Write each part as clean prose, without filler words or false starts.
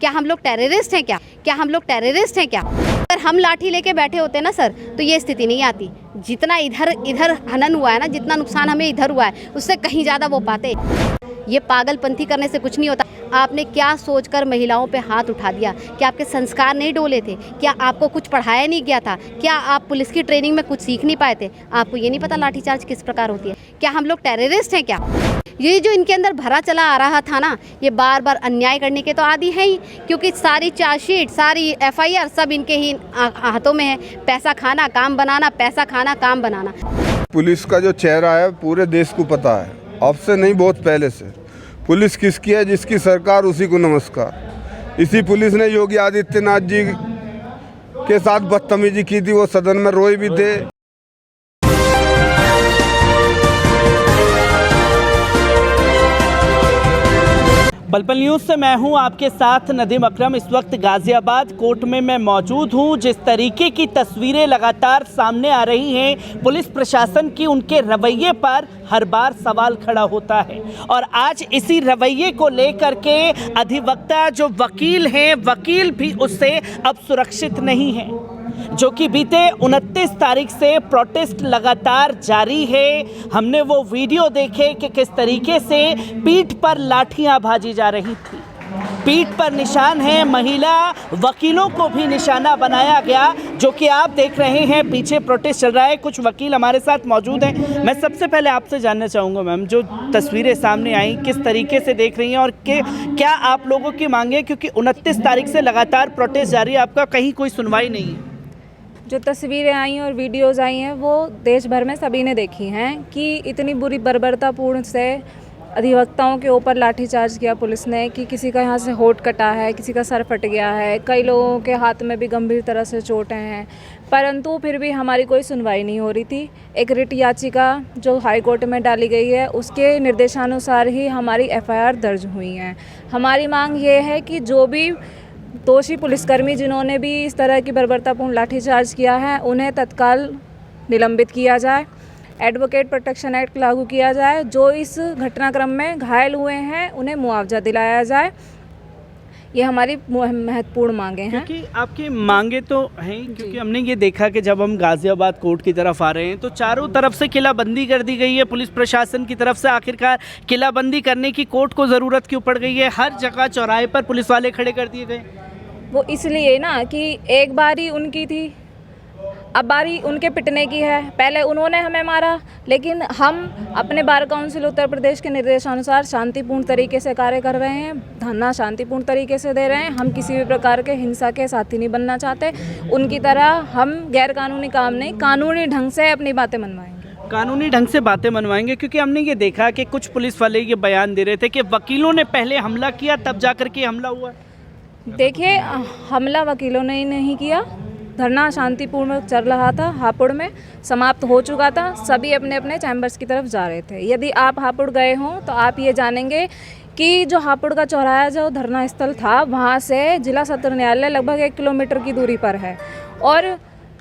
क्या हम लोग टेररिस्ट हैं क्या हम लोग टेररिस्ट हैं क्या? अगर हम लाठी लेके बैठे होते ना सर, तो ये स्थिति नहीं आती। जितना इधर हनन हुआ है ना, जितना नुकसान हमें इधर हुआ है, उससे कहीं ज़्यादा वो पाते। ये पागलपंथी करने से कुछ नहीं होता। आपने क्या सोचकर महिलाओं पे हाथ उठा दिया? क्या आपके संस्कार नहीं डोले थे? क्या आपको कुछ पढ़ाया नहीं गया था? क्या आप पुलिस की ट्रेनिंग में कुछ सीख नहीं पाए थे? आपको ये नहीं पता लाठीचार्ज किस प्रकार होती है? क्या हम लोग टेररिस्ट हैं क्या? ये जो इनके अंदर भरा चला आ रहा था ना, ये बार बार अन्याय करने के तो आदी है ही, क्योंकि सारी चार्जशीट, सारी FIR सब इनके ही हाथों में है। पैसा खाना, काम बनाना, पैसा खाना, काम बनाना। पुलिस का जो चेहरा है पूरे देश को पता है, अब से नहीं बहुत पहले से। पुलिस किसकी है? जिसकी सरकार उसी को नमस्कार। इसी पुलिस ने योगी आदित्यनाथ जी के साथ बदतमीजी की थी, वो सदन में रोए भी थे। पल पल न्यूज़ से मैं हूं आपके साथ नदीम अकरम। इस वक्त गाजियाबाद कोर्ट में मैं मौजूद हूं। जिस तरीके की तस्वीरें लगातार सामने आ रही हैं पुलिस प्रशासन की, उनके रवैये पर हर बार सवाल खड़ा होता है। और आज इसी रवैये को लेकर के अधिवक्ता जो वकील हैं, वकील भी उससे अब सुरक्षित नहीं हैं, जो कि बीते 29 तारीख से प्रोटेस्ट लगातार जारी है। हमने वो वीडियो देखे कि किस तरीके से पीठ पर लाठियां भाजी जा रही थी, पीठ पर निशान है, महिला वकीलों को भी निशाना बनाया गया, जो कि आप देख रहे हैं पीछे प्रोटेस्ट चल रहा है। कुछ वकील हमारे साथ मौजूद हैं। मैं सबसे पहले आपसे जानना चाहूँगा मैम, जो तस्वीरें सामने आई किस तरीके से देख रही हैं और क्या आप लोगों की मांगे, क्योंकि 29 तारीख से लगातार प्रोटेस्ट जारी है, आपका कहीं कोई सुनवाई नहीं है? जो तस्वीरें आई और वीडियोज़ आई हैं वो देश भर में सभी ने देखी हैं कि इतनी बुरी बर्बरतापूर्ण से अधिवक्ताओं के ऊपर लाठीचार्ज किया पुलिस ने, कि किसी का यहाँ से होठ कटा है, किसी का सर फट गया है, कई लोगों के हाथ में भी गंभीर तरह से चोटें हैं, परंतु फिर भी हमारी कोई सुनवाई नहीं हो रही थी। एक रिट याचिका जो हाई कोर्ट में डाली गई है उसके निर्देशानुसार ही हमारी FIR दर्ज हुई हैं। हमारी मांग ये है कि जो भी दोषी पुलिसकर्मी जिन्होंने भी इस तरह की बर्बरतापूर्ण लाठीचार्ज किया है उन्हें तत्काल निलंबित किया जाए, एडवोकेट प्रोटेक्शन एक्ट लागू किया जाए, जो इस घटनाक्रम में घायल हुए हैं उन्हें मुआवजा दिलाया जाए। ये हमारी महत्वपूर्ण मांगे हैं। क्योंकि आपकी मांगे तो हैं, क्योंकि हमने ये देखा कि जब हम गाजियाबाद कोर्ट की तरफ आ रहे हैं तो चारों तरफ से किलाबंदी कर दी गई है पुलिस प्रशासन की तरफ से। आखिरकार किलाबंदी करने की कोर्ट को ज़रूरत क्यों पड़ गई है? हर जगह चौराहे पर पुलिस वाले खड़े कर दिए गए। वो इसलिए ना कि एक बारी उनकी थी, अब बारी उनके पिटने की है। पहले उन्होंने हमें मारा, लेकिन हम अपने बार काउंसिल उत्तर प्रदेश के निर्देशानुसार शांतिपूर्ण तरीके से कार्य कर रहे हैं, धरना शांतिपूर्ण तरीके से दे रहे हैं। हम किसी भी प्रकार के हिंसा के साथी नहीं बनना चाहते। उनकी तरह हम गैरकानूनी काम नहीं, कानूनी ढंग से अपनी बातें मनवाएंगे। कानूनी ढंग से बातें मनवाएंगे, क्योंकि हमने ये देखा कि कुछ पुलिस वाले ये बयान दे रहे थे कि वकीलों ने पहले हमला किया तब जाकर के हमला हुआ। देखिए, हमला वकीलों ने नहीं किया। धरना शांतिपूर्ण चल रहा था, हापुड़ में समाप्त हो चुका था, सभी अपने अपने चैम्बर्स की तरफ जा रहे थे। यदि आप हापुड़ गए हों तो आप ये जानेंगे कि जो हापुड़ का चौराहा जो धरना स्थल था वहाँ से जिला सत्र न्यायालय लगभग 1 किलोमीटर की दूरी पर है। और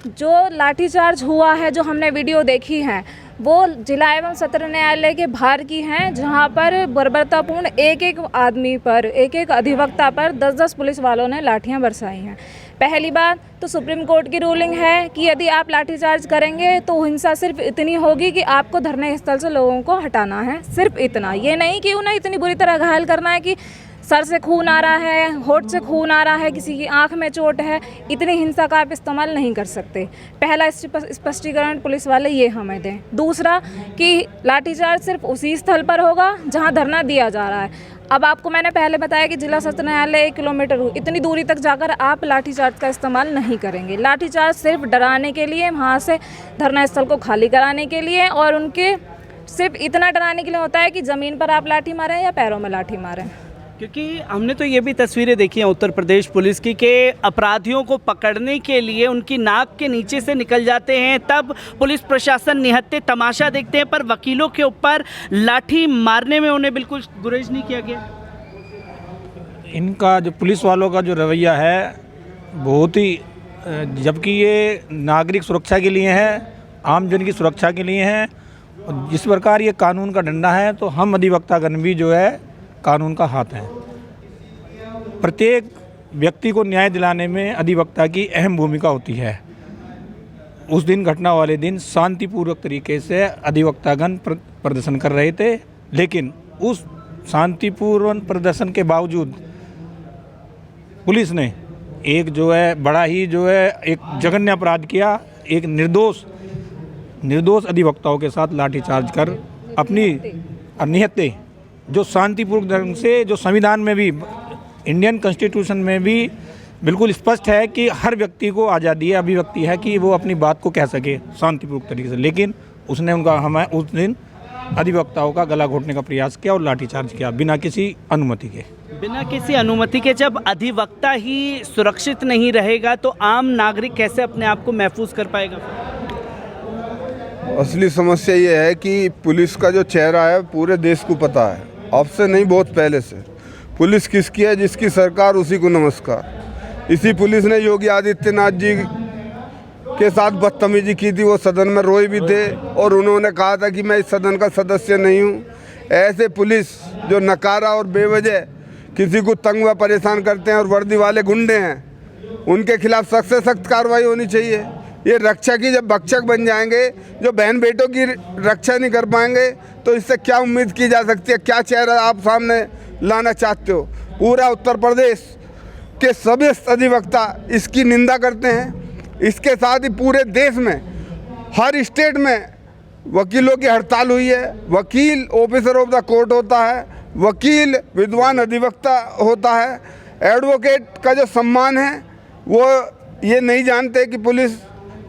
जो लाठीचार्ज हुआ है, जो हमने वीडियो देखी है, वो जिला एवं सत्र न्यायालय के बाहर की हैं, जहां पर बर्बरतापूर्ण एक एक आदमी पर, एक एक अधिवक्ता पर 10-10 पुलिस वालों ने लाठियां बरसाई हैं। पहली बात तो सुप्रीम कोर्ट की रूलिंग है कि यदि आप लाठीचार्ज करेंगे तो हिंसा सिर्फ इतनी होगी कि आपको धरने स्थल से लोगों को हटाना है, सिर्फ इतना। ये नहीं कि उन्हें इतनी बुरी तरह घायल करना है कि सर से खून आ रहा है, होठ से खून आ रहा है, किसी की आंख में चोट है। इतनी हिंसा का आप इस्तेमाल नहीं कर सकते। पहला स्पष्टीकरण पुलिस वाले ये हमें दें। दूसरा कि लाठीचार्ज सिर्फ उसी स्थल पर होगा जहां धरना दिया जा रहा है। अब आपको मैंने पहले बताया कि जिला सत्र न्यायालय 1 किलोमीटर, इतनी दूरी तक जाकर आप लाठीचार्ज का इस्तेमाल नहीं करेंगे। लाठीचार्ज सिर्फ डराने के लिए, वहाँ से धरना स्थल को खाली कराने के लिए, और उनके सिर्फ इतना डराने के लिए होता है कि ज़मीन पर आप लाठी मारें या पैरों में लाठी मारें। क्योंकि हमने तो ये भी तस्वीरें देखी हैं उत्तर प्रदेश पुलिस की कि अपराधियों को पकड़ने के लिए उनकी नाक के नीचे से निकल जाते हैं, तब पुलिस प्रशासन निहत्थे तमाशा देखते हैं, पर वकीलों के ऊपर लाठी मारने में उन्हें बिल्कुल गुरेज नहीं किया गया। इनका जो पुलिस वालों का जो रवैया है बहुत ही, जबकि ये नागरिक सुरक्षा के लिए है, आम जन की सुरक्षा के लिए है, और जिस प्रकार ये कानून का डंडा है तो हम अधिवक्तागण भी जो है कानून का हाथ है। प्रत्येक व्यक्ति को न्याय दिलाने में अधिवक्ता की अहम भूमिका होती है। उस दिन घटना वाले दिन शांतिपूर्वक तरीके से अधिवक्तागण प्रदर्शन कर रहे थे, लेकिन उस शांतिपूर्ण प्रदर्शन के बावजूद पुलिस ने एक बड़ा ही एक जघन्य अपराध किया। एक निर्दोष अधिवक्ताओं के साथ लाठीचार्ज कर अपनी निहत्ते जो शांतिपूर्वक ढंग से, जो संविधान में भी, इंडियन कॉन्स्टिट्यूशन में भी बिल्कुल स्पष्ट है कि हर व्यक्ति को आज़ादी है, अभिव्यक्ति है कि वो अपनी बात को कह सके शांतिपूर्वक तरीके से, लेकिन उसने हमें उस दिन अधिवक्ताओं का गला घोटने का प्रयास किया और लाठीचार्ज किया बिना किसी अनुमति के। बिना किसी अनुमति के जब अधिवक्ता ही सुरक्षित नहीं रहेगा तो आम नागरिक कैसे अपने आप को महफूज कर पाएगा? असली समस्या ये है कि पुलिस का जो चेहरा है पूरे देश को पता है, अब से नहीं बहुत पहले से। पुलिस किसकी है? जिसकी सरकार उसी को नमस्कार। इसी पुलिस ने योगी आदित्यनाथ जी के साथ बदतमीजी की थी, वो सदन में रोए भी थे और उन्होंने कहा था कि मैं इस सदन का सदस्य नहीं हूँ। ऐसे पुलिस जो नकारा और बेवजह किसी को तंग व परेशान करते हैं और वर्दी वाले गुंडे हैं, उनके खिलाफ सख्त से सख्त कार्रवाई होनी चाहिए। ये रक्षा की जब भक्षक बन जाएंगे, जो बहन बेटों की रक्षा नहीं कर पाएंगे, तो इससे क्या उम्मीद की जा सकती है? क्या चेहरा आप सामने लाना चाहते हो? पूरा उत्तर प्रदेश के सभी अधिवक्ता इसकी निंदा करते हैं। इसके साथ ही पूरे देश में हर स्टेट में वकीलों की हड़ताल हुई है। वकील ऑफिसर ऑफ द कोर्ट होता है, वकील विद्वान अधिवक्ता होता है। एडवोकेट का जो सम्मान है वो ये नहीं जानते कि पुलिस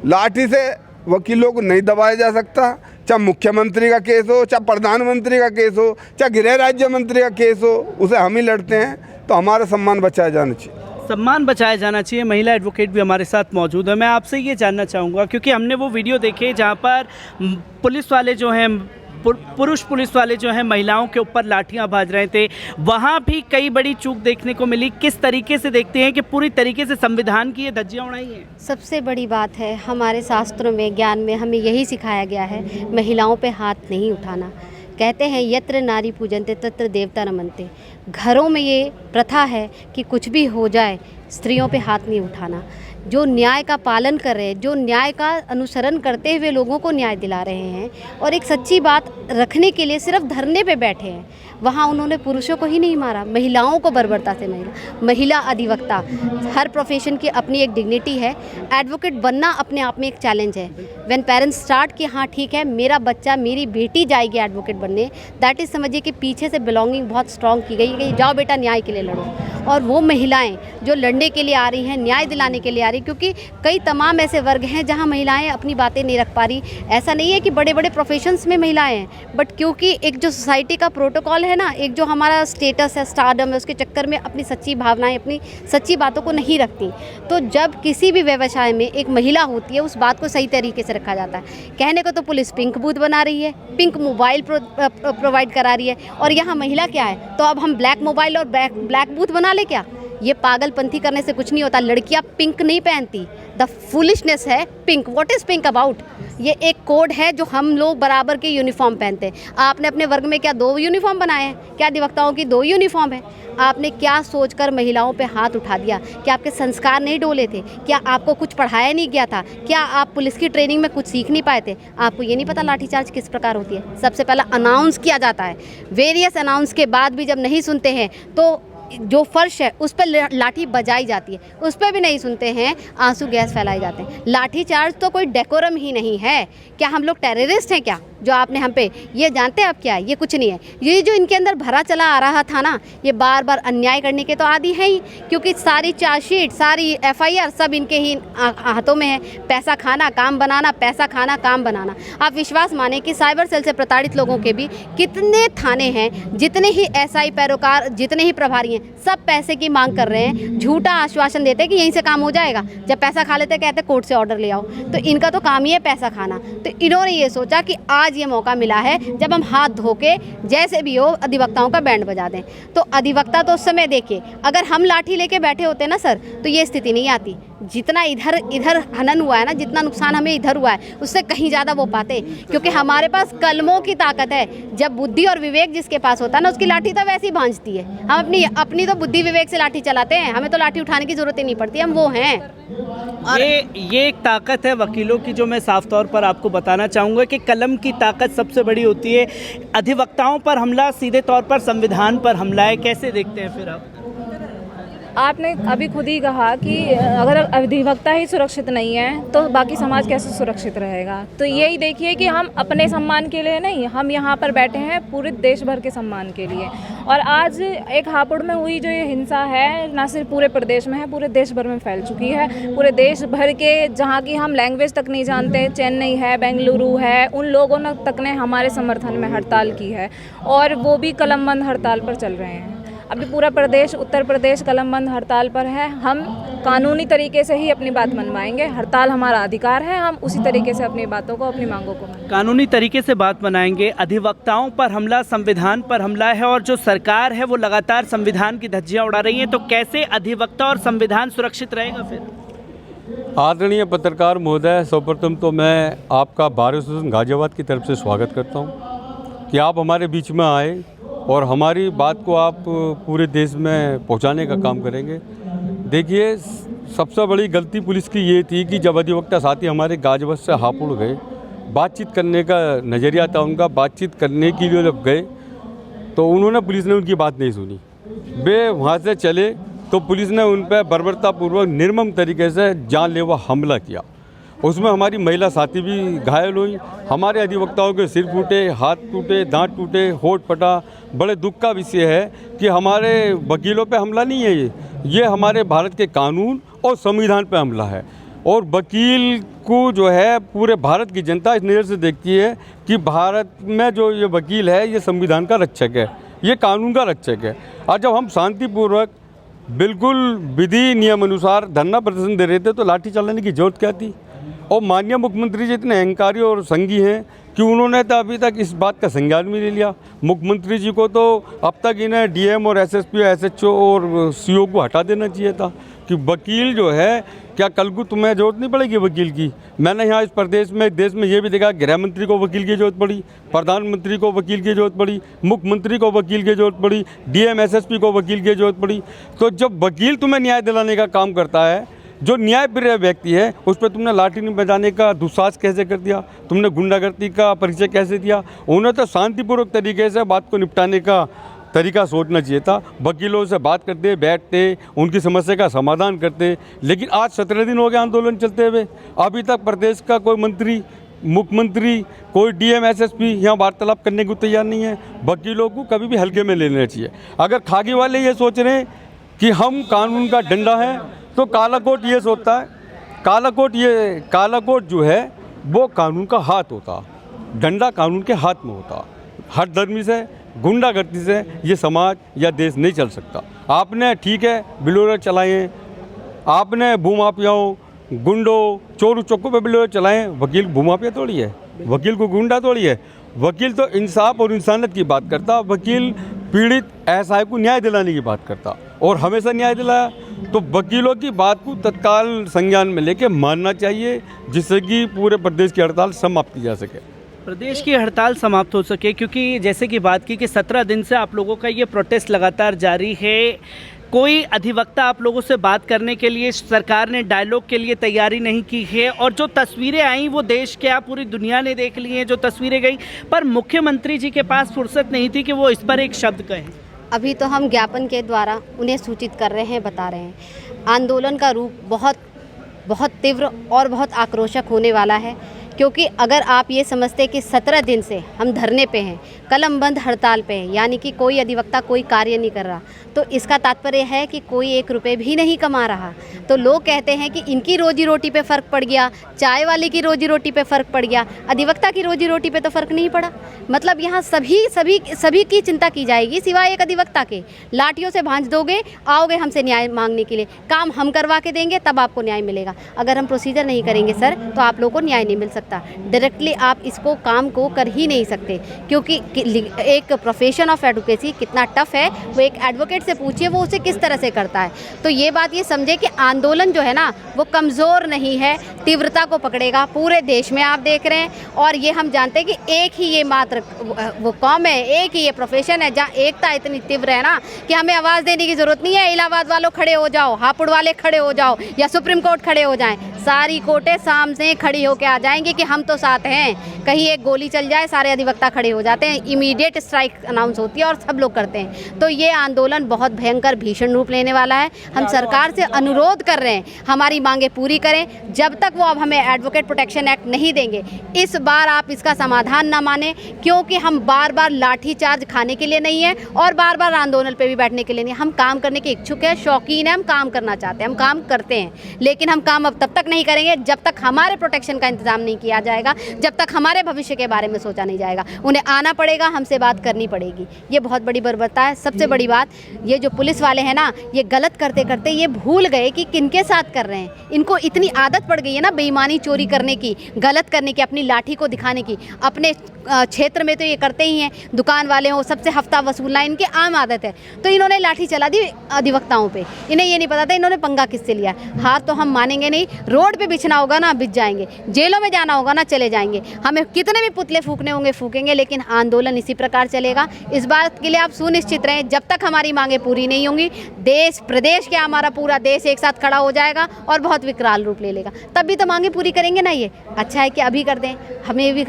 लाठी से वकीलों को नहीं दबाया जा सकता। चाहे मुख्यमंत्री का केस हो, चाहे प्रधानमंत्री का केस हो, चाहे गृह राज्य मंत्री का केस हो, उसे हम ही लड़ते हैं। तो हमारा सम्मान बचाया जाना चाहिए। सम्मान बचाया जाना चाहिए। महिला एडवोकेट भी हमारे साथ मौजूद है। मैं आपसे ये जानना चाहूँगा, क्योंकि हमने वो वीडियो देखे जहाँ पर पुलिस वाले जो हैं, पुरुष पुलिस वाले जो हैं महिलाओं के ऊपर लाठियां भाज रहे थे, वहाँ भी कई बड़ी चूक देखने को मिली। किस तरीके से देखते हैं कि पूरी तरीके से संविधान की ये धज्जियां उड़ाई हैं? सबसे बड़ी बात है, हमारे शास्त्रों में, ज्ञान में हमें यही सिखाया गया है, महिलाओं पे हाथ नहीं उठाना। कहते हैं यत्र नारी पूजन्ते तत्र देवता नमन्ते। घरों में ये प्रथा है कि कुछ भी हो जाए स्त्रियों पे हाथ नहीं उठाना। जो न्याय का पालन कर रहे हैं, जो न्याय का अनुसरण करते हुए लोगों को न्याय दिला रहे हैं और एक सच्ची बात रखने के लिए सिर्फ धरने पे बैठे हैं, वहाँ उन्होंने पुरुषों को ही नहीं मारा, महिलाओं को बर्बरता से महिला अधिवक्ता। हर प्रोफेशन की अपनी एक डिग्निटी है। एडवोकेट बनना अपने आप में एक चैलेंज है। व्हेन पेरेंट्स स्टार्ट कि हाँ ठीक है, मेरा बच्चा, मेरी बेटी जाएगी एडवोकेट बनने, दैट इज़ समझिए कि पीछे से बिलोंगिंग बहुत स्ट्रॉन्ग की गई कि जाओ बेटा न्याय के लिए लड़ो। और वो महिलाएं जो लड़ने के लिए आ रही हैं, न्याय दिलाने के लिए आ रही, क्योंकि कई तमाम ऐसे वर्ग हैं जहां महिलाएं अपनी बातें नहीं रख पा रही। ऐसा नहीं है कि बड़े बड़े प्रोफेशंस में महिलाएं हैं, बट क्योंकि एक जो सोसाइटी का प्रोटोकॉल है ना, एक जो हमारा स्टेटस है, स्टारडम है, उसके चक्कर में अपनी सच्ची भावनाएं, अपनी सच्ची बातों को नहीं रखती। तो जब किसी भी व्यवसाय में एक महिला होती है, उस बात को सही तरीके से रखा जाता है। कहने को तो पुलिस पिंक बूथ बना रही है, पिंक मोबाइल प्रोवाइड करा रही है, और यहाँ महिला क्या है, तो अब हम ब्लैक मोबाइल और ब्लैक बूथ बना ले क्या? ये पागलपंथी करने से कुछ नहीं होता। लड़कियां पिंक नहीं पहनती, द फुलिशनेस है pink. What is pink about? ये एक कोड है जो हम लोग बराबर के यूनिफॉर्म पहनते हैं। आपने अपने वर्ग में क्या 2 यूनिफॉर्म बनाए हैं? क्या अधिवक्ताओं की 2 यूनिफॉर्म है? आपने क्या सोचकर महिलाओं पे हाथ उठा दिया? क्या आपके संस्कार नहीं डोले थे? क्या आपको कुछ पढ़ाया नहीं गया था? क्या आप पुलिस की ट्रेनिंग में कुछ सीख नहीं पाए थे? आपको ये नहीं पता लाठीचार्ज किस प्रकार होती है? सबसे पहला अनाउंस किया जाता है। वेरियस अनाउंस के बाद भी जब नहीं सुनते हैं तो जो फर्श है उस पर लाठी बजाई जाती है, उस पर भी नहीं सुनते हैं, आंसू गैस फैलाए जाते हैं। लाठीचार्ज तो कोई डेकोरम ही नहीं है। क्या हम लोग टेररिस्ट हैं क्या, जो आपने हम पे ये जानते हैं? आप क्या है? ये कुछ नहीं है। ये जो इनके अंदर भरा चला आ रहा था ना, ये बार बार अन्याय करने के तो आदी है ही, क्योंकि सारी चार्जशीट, सारी FIR सब इनके ही हाथों में है। पैसा खाना, काम बनाना, पैसा खाना, काम बनाना। आप विश्वास माने कि साइबर सेल से प्रताड़ित लोगों के भी कितने थाने हैं, जितने ही SI पैरोकार, जितने ही प्रभारी हैं, सब पैसे की मांग कर रहे हैं। झूठा आश्वासन देते हैं कि यहीं से काम हो जाएगा। जब पैसा खा लेते कहते कोर्ट से ऑर्डर ले आओ। तो इनका तो काम ही है पैसा खाना। तो इन्होंने ये सोचा कि आज ये मौका मिला है जब हम हाथ धो के जैसे भी हो अधिवक्ताओं का बैंड बजा दें। तो अधिवक्ता तो उस समय देखिए, अगर हम लाठी लेके बैठे होते ना सर, तो ये स्थिति नहीं आती। जितना इधर इधर हनन हुआ है ना, जितना नुकसान हमें इधर हुआ है उससे कहीं ज़्यादा वो पाते, क्योंकि हमारे पास कलमों की ताकत है। जब बुद्धि और विवेक जिसके पास होता है ना, उसकी लाठी तो वैसे ही भांजती है। हम अपनी तो बुद्धि विवेक से लाठी चलाते हैं, हमें तो लाठी उठाने की जरूरत ही नहीं पड़ती, हम वो हैं। ये एक ताकत है वकीलों की जो मैं साफ तौर पर आपको बताना चाहूँगा कि कलम की ताकत सबसे बड़ी होती है। अधिवक्ताओं पर हमला सीधे तौर पर संविधान पर हमला है, कैसे देखते हैं फिर आप? आपने अभी खुद ही कहा कि अगर अधिवक्ता ही सुरक्षित नहीं है तो बाकी समाज कैसे सुरक्षित रहेगा। तो यही देखिए कि हम अपने सम्मान के लिए नहीं, हम यहाँ पर बैठे हैं पूरे देश भर के सम्मान के लिए। और आज एक हापुड़ में हुई जो ये हिंसा है, ना सिर्फ पूरे प्रदेश में है, पूरे देश भर में फैल चुकी है। पूरे देश भर के, जहाँ की हम लैंग्वेज तक नहीं जानते, चेन्नई है, बेंगलुरु है, उन लोगों ने तक ने हमारे समर्थन में हड़ताल की है, और वो भी कलमबंद हड़ताल पर चल रहे हैं। अभी पूरा प्रदेश, उत्तर प्रदेश कलमबंद हड़ताल पर है। हम कानूनी तरीके से ही अपनी बात मनवाएंगे। हड़ताल हमारा अधिकार है, हम उसी तरीके से अपनी बातों को, अपनी मांगों को कानूनी तरीके से बात बनाएंगे। अधिवक्ताओं पर हमला संविधान पर हमला है, और जो सरकार है वो लगातार संविधान की धज्जियां उड़ा रही है। तो कैसे अधिवक्ता और संविधान सुरक्षित रहेगा फिर? आदरणीय पत्रकार महोदय, सर्वप्रथम तो मैं आपका बार एसोसिएशन गाजियाबाद की तरफ से स्वागत करता हूं कि आप हमारे बीच में आए और हमारी बात को आप पूरे देश में पहुंचाने का काम करेंगे। देखिए, सबसे बड़ी गलती पुलिस की ये थी कि जब अधिवक्ता साथी हमारे गाजियाबाद से हापुड़ गए, बातचीत करने का नज़रिया था उनका, बातचीत करने के लिए जब गए तो उन्होंने, पुलिस ने उनकी बात नहीं सुनी। वे वहाँ से चले तो पुलिस ने उन पर बर्बरतापूर्वक निर्मम तरीके से जानलेवा हमला किया। उसमें हमारी महिला साथी भी घायल हुई, हमारे अधिवक्ताओं के सिर फूटे, हाथ टूटे, दांत टूटे, होठ फटा। बड़े दुख का विषय है कि हमारे वकीलों पे हमला नहीं है, ये हमारे भारत के कानून और संविधान पे हमला है। और वकील को जो है पूरे भारत की जनता इस नज़र से देखती है कि भारत में जो ये वकील है ये संविधान का रक्षक है, ये कानून का रक्षक है। और जब हम शांतिपूर्वक बिल्कुल विधि नियम अनुसार धरना प्रदर्शन दे रहे थे तो लाठी चलाने की जरूरत क्या थी? और माननीय मुख्यमंत्री जी इतने अहंकारी और संगी हैं कि उन्होंने तो अभी तक इस बात का संज्ञान भी नहीं लिया। मुख्यमंत्री जी को तो अब तक इन्हें डीएम और एसएसपी, एसएचओ और सीओ को हटा देना चाहिए था कि वकील जो है, क्या कल को तुम्हें जरूरत नहीं पड़ेगी वकील की? मैंने यहाँ इस प्रदेश में, देश में ये भी देखा, गृह मंत्री को वकील की जरूरत पड़ी, प्रधानमंत्री को वकील की जरूरत पड़ी, मुख्यमंत्री को वकील की जरूरत पड़ी, डीएम एसएसपी को वकील की जरूरत पड़ी। तो जब वकील तुम्हें न्याय दिलाने का काम करता है, जो न्यायप्रिय व्यक्ति है, उस पर तुमने लाठी नहीं बजाने का दुस्साहस कैसे कर दिया? तुमने गुंडागर्दी का परिचय कैसे दिया? उन्हें तो शांतिपूर्वक तरीके से बात को निपटाने का तरीका सोचना चाहिए था। वकीलों से बात करते, बैठते, उनकी समस्या का समाधान करते। लेकिन आज 17 दिन हो गए आंदोलन चलते हुए, अभी तक प्रदेश का कोई मंत्री, मुख्यमंत्री, कोई डीएम, एसएसपी यहाँ वार्तालाप करने को तैयार नहीं है। वकीलों को कभी भी हल्के में ले लेना चाहिए। अगर खागी वाले ये सोच रहे हैं कि हम कानून का डंडा है, तो काला कोट ये सोचता है, काला कोट जो है वो कानून का हाथ होता, डंडा कानून के हाथ में होता। हर धर्मी से, गुंडागर्दी से ये समाज या देश नहीं चल सकता। आपने, ठीक है, बिलोरे चलाए, आपने भूमाफियाओं, गुंडों, चोर चौकों पे बिलोरे चलाए। वकील भूमाफिया थोड़ी है, वकील को गुंडा थोड़ी है। वकील तो इंसाफ और इंसानियत की बात करता, वकील पीड़ित एसआई को न्याय दिलाने की बात करता, और हमेशा न्याय दिलाया। तो वकीलों की बात को तत्काल संज्ञान में लेके मानना चाहिए, जिससे कि पूरे प्रदेश की हड़ताल समाप्त की जा सके। प्रदेश की हड़ताल समाप्त हो सके, क्योंकि जैसे कि बात की कि 17 दिन से आप लोगों का ये प्रोटेस्ट लगातार जारी है। कोई अधिवक्ता आप लोगों से बात करने के लिए, सरकार ने डायलॉग के लिए तैयारी नहीं की है, और जो तस्वीरें आई वो देश क्या पूरी दुनिया ने देख ली हैं जो तस्वीरें गई, पर मुख्यमंत्री जी के पास फुर्सत नहीं थी कि वो इस पर एक शब्द कहें। अभी तो हम ज्ञापन के द्वारा उन्हें सूचित कर रहे हैं, बता रहे हैं। आंदोलन का रूप बहुत तीव्र और बहुत आक्रोशक होने वाला है, क्योंकि अगर आप ये समझते कि 17 दिन से हम धरने पे हैं, कलमबंद हड़ताल पे हैं, यानी कि कोई अधिवक्ता कोई कार्य नहीं कर रहा, तो इसका तात्पर्य है कि कोई 1 रुपये भी नहीं कमा रहा। तो लोग कहते हैं कि इनकी रोजी रोटी पे फ़र्क पड़ गया, चाय वाले की रोजी रोटी पे फ़र्क पड़ गया, अधिवक्ता की रोजी रोटी पे तो फ़र्क नहीं पड़ा। मतलब यहाँ सभी की चिंता की जाएगी सिवाय एक अधिवक्ता के। लाठियों से भांज दोगे, आओगे हमसे न्याय मांगने के लिए, काम हम करवा के देंगे, तब आपको न्याय मिलेगा। अगर हम प्रोसीजर नहीं करेंगे सर, तो आप लोगों को न्याय नहीं मिल सकता। सकता, डायरेक्टली आप इसको काम को कर ही नहीं सकते, क्योंकि एक प्रोफेशन ऑफ एडवोकेसी कितना टफ है वो एक एडवोकेट से पूछिए वो उसे किस तरह से करता है। तो ये बात ये समझे कि आंदोलन जो है ना वो कमज़ोर नहीं है, तीव्रता को पकड़ेगा, पूरे देश में आप देख रहे हैं। और ये हम जानते हैं कि एक ही ये मात्र वो कौम है, एक ही ये प्रोफेशन है जहाँ एकता इतनी तीव्र है ना कि हमें आवाज़ देने की ज़रूरत नहीं है। इलाहाबाद वालों खड़े हो जाओ, हापुड़ वाले खड़े हो जाओ, या सुप्रीम कोर्ट खड़े हो जाएं, सारी कोर्टें सामने खड़ी होकर आ जाएंगी कि हम तो साथ हैं। कहीं एक गोली चल जाए सारे अधिवक्ता खड़े हो जाते हैं, इमीडिएट स्ट्राइक अनाउंस होती है और सब लोग करते हैं। तो ये आंदोलन बहुत भयंकर भीषण रूप लेने वाला है। हम सरकार से अनुरोध कर रहे हैं हमारी मांगे पूरी करें। जब तक वो अब हमें एडवोकेट प्रोटेक्शन एक्ट नहीं देंगे, इस बार आप इसका समाधान ना माने, क्योंकि हम बार बार लाठी चार्ज खाने के लिए नहीं है और बार बार आंदोलन पे भी बैठने के लिए नहीं। हम काम करने के इच्छुक हैं, शौकीन हैं, हम काम करना चाहते हैं, हम काम करते हैं, लेकिन हम काम अब तब तक नहीं करेंगे जब तक हमारे प्रोटेक्शन का इंतजाम नहीं किया जाएगा, जब तक हमारे भविष्य के बारे में सोचा नहीं जाएगा। उन्हें आना पड़ेगा, हमसे बात करनी पड़ेगी। ये बहुत बड़ी बर्बरता है। सबसे बड़ी बात, ये जो पुलिस वाले हैं ना, ये गलत करते करते ये भूल गए कि किनके साथ कर रहे हैं। इनको इतनी आदत पड़ गई है ना बेईमानी, चोरी करने की, गलत करने की, अपनी लाठी को दिखाने की। अपने क्षेत्र में तो ये करते ही हैं, दुकान वाले हों, सबसे हफ्ता वसूलना इनकी आम आदत है। तो इन्होंने लाठी चला दी अधिवक्ताओं पे, इन्हें ये नहीं पता था इन्होंने पंगा किससे लिया। हार तो हम मानेंगे नहीं, रोड पे बिछना होगा ना बिछ जाएंगे, जेलों में जाना होगा ना चले जाएंगे, हमें कितने भी पुतले फूकने होंगे फूकेंगे, लेकिन आंदोलन इसी प्रकार चलेगा। इस बात के लिए आप सुनिश्चित रहें, जब तक हमारी मांगे पूरी नहीं होंगी, देश प्रदेश क्या हमारा पूरा देश एक साथ खड़ा हो जाएगा और बहुत विकराल रूप ले लेगा। तब भी तो मांगे पूरी करेंगे ना। ये अच्छा है कि अभी कर दें, हमें भी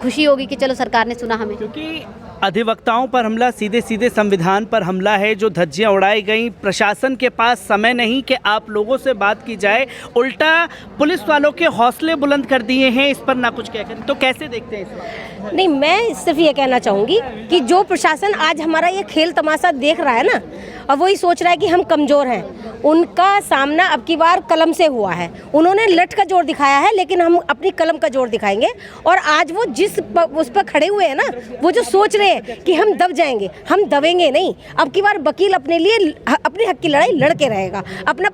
खुशी होगी कि चलो सरकार ने सुना हमें। क्योंकि अधिवक्ताओं पर हमला सीधे सीधे संविधान पर हमला है, जो धज्जियां उड़ाई गई। प्रशासन के पास समय नहीं कि आप लोगों से बात की जाए, उल्टा पुलिस वालों के हौसले बुलंद कर दिए हैं, इस पर ना कुछ कह करें। तो कैसे देखते हैं इस? नहीं, मैं सिर्फ ये कहना चाहूँगी कि जो प्रशासन आज हमारा ये खेल तमाशा देख रहा है ना, और वही सोच रहा है कि हम कमज़ोर हैं, उनका सामना अब की बार कलम से हुआ है। उन्होंने लठ का जोर दिखाया है, लेकिन हम अपनी कलम का जोर दिखाएंगे। और आज वो जिस उस पर खड़े हुए हैं ना, वो जो सोच रहे हैं कि हम दब जाएंगे, हम दबेंगे नहीं। अब की बार वकील अपने लिए अपने हक की लड़ाई लड़ के रहेगा, अपना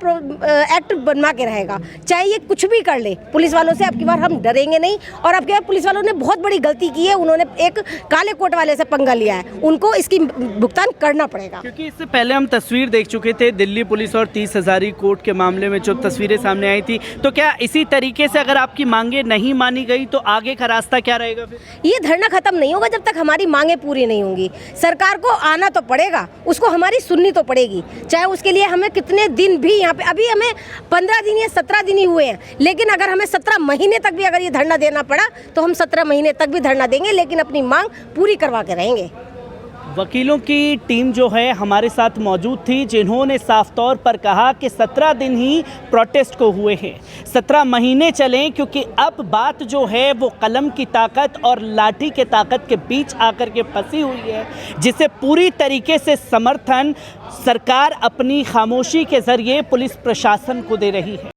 एक्ट बनवा के रहेगा, चाहे ये कुछ भी कर ले। पुलिस वालों से अब की बार हम डरेंगे नहीं। और अब की बार पुलिस वालों ने बहुत बड़ी गलती की है, उन्होंने एक काले कोट वाले से पंगा लिया है, उनको इसकी भुगतान करना पड़ेगा। क्योंकि इससे पहले हम तस्वीर देख चुके थे दिल्ली पुलिस और 30 हज़ारी कोर्ट के मामले में जो तस्वीरें सामने आई थी। तो क्या इसी तरीके से अगर आपकी मांगे नहीं मानी गई तो आगे का रास्ता क्या रहेगा फिर? ये धरना खत्म नहीं होगा जब तक हमारी मांगे पूरी नहीं होंगी। सरकार को आना तो पड़ेगा, उसको हमारी सुननी तो पड़ेगी, चाहे उसके लिए हमें कितने दिन भी यहाँ पे, अभी हमें 15 दिन या 17 दिन ही हुए हैं, लेकिन अगर हमें 17 महीने तक भी अगर ये धरना देना पड़ा तो हम 17 महीने तक भी धरना देंगे, लेकिन अपनी मांग पूरी करवा के रहेंगे। वकीलों की टीम जो है हमारे साथ मौजूद थी, जिन्होंने साफ तौर पर कहा कि 17 दिन ही प्रोटेस्ट को हुए हैं, 17 महीने चलें, क्योंकि अब बात जो है वो कलम की ताकत और लाठी के ताकत के बीच आकर के फंसी हुई है, जिसे पूरी तरीके से समर्थन सरकार अपनी खामोशी के जरिए पुलिस प्रशासन को दे रही है।